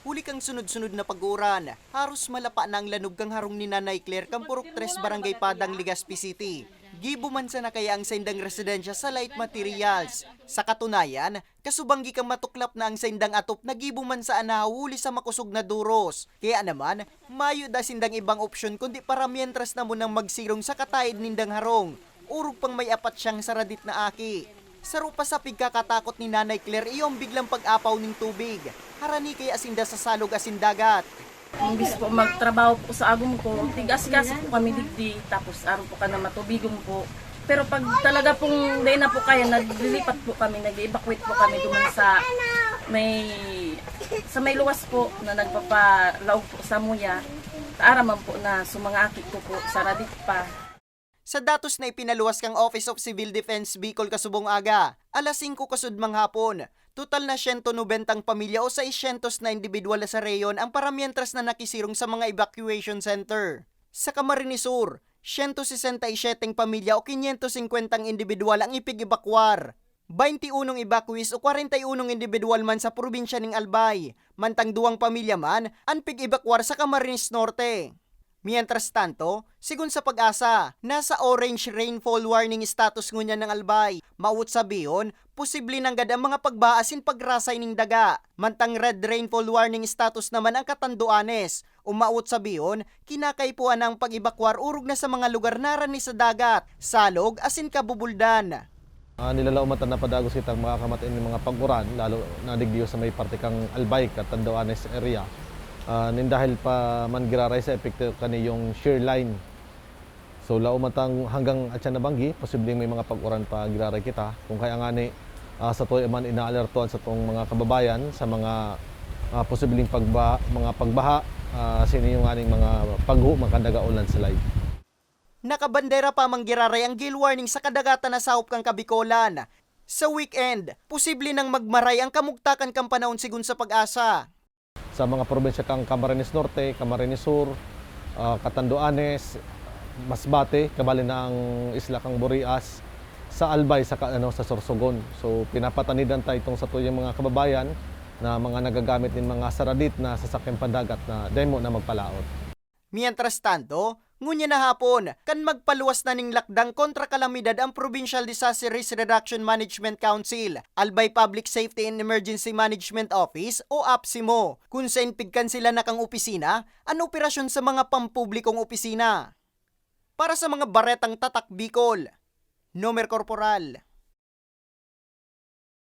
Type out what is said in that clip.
Huli kang sunod-sunod na pag-uran, haros malapa na ang lanog kang harong ni Nanay Claire kang Purok 3 Barangay Padang, Legazpi City. Gibumansa na kaya ang sendang residensya sa light materials. Sa katunayan, kasubanggi kang matuklap na ang sendang atop na gibumansa na huli sa makusog na duros. Kaya naman, mayo da sindang ibang opsyon kundi para mientras na mo nang magsirong sa katayid nindang harong. Urog pang may apat siyang saradit na aki. Saro pa sa pigkakatakot ni Nanay Claire iyong biglang pag-apaw ng tubig. Harani kay asinda sa salog asindagat. Imbis po magtrabaho po sa agong ko, tigas-gas po kami digdi, tapos araw po ka na matubigong po. Pero pag talaga pong day na po kaya, naglilipat po kami, nag-evacuate po kami duman sa may luwas po na nagpapalaog po sa muya. Kaaraman po na sumangakit ko po sa radit pa. Sa datos na ipinaluwas kang Office of Civil Defense Bicol kasubong aga, alas 5 kasudmang hapon, total na 190 pamilya o 600 na individual sa reyon ang paramientras na nakisirong sa mga evacuation center. Sa Camarines Sur, 167 pamilya o 550 individual ang ipig-evacuar. 21 evacuees o 41 individual man sa probinsya ng Albay, mantang 2 pamilya man ang pig-evacuar sa Camarines Norte. Mientras tanto, sigun sa Pag-asa, nasa orange rainfall warning status ngunya ng Albay. Maut sabiyon, posible nang gad ang mga pagbaasin pagrasay ning daga. Mantang red rainfall warning status naman ang Catanduanes. Maut sabiyon, kinakaipuan ang pag-ebakwar urog na sa mga lugar narani sa dagat, salog asin kabubuldan. Nilalaw matan na padagos kitang makakamatin ng mga pag-uran, lalo na digdiyo sa may parte kang Albay, Catanduanes area. Dahil pa man giraray sa epekto kani yung shear line. So lao matang hanggang atyan na banggi, posibleng may mga pag-uran pa giraray kita. Kung kaya nga ni sa tuwa man inaalertuan sa tong mga kababayan sa mga posibleng mga pagbaha, sini yung aning mga paghu makandaga ulan sa live. Nakabandera pa manggiraray ang gale warning sa kadagatan na sahop kang Kabikolan. Sa weekend, posible nang magmaray ang kamugtakan kang panahon sigun sa Pag-asa. Sa mga probinsya kang Camarines Norte, Camarines Sur, Catanduanes, Masbate, kabali na ang isla kang Burias, sa Albay, sa Sorsogon. So pinapatanidan tayo itong sa tuyong mga kababayan na mga nagagamit ng mga saradit na sasakyan pandagat na demo na magpalaot. Mientras tanto, ngunya na hapon, kan magpaluwas na ning lakdang kontra kalamidad ang Provincial Disaster Risk Reduction Management Council, Albay Public Safety and Emergency Management Office o APSIMO, kung saan pigkan sila na kang opisina, ang operasyon sa mga pampublikong opisina. Para sa mga baretang tatak Bicol, Nomer Corporal.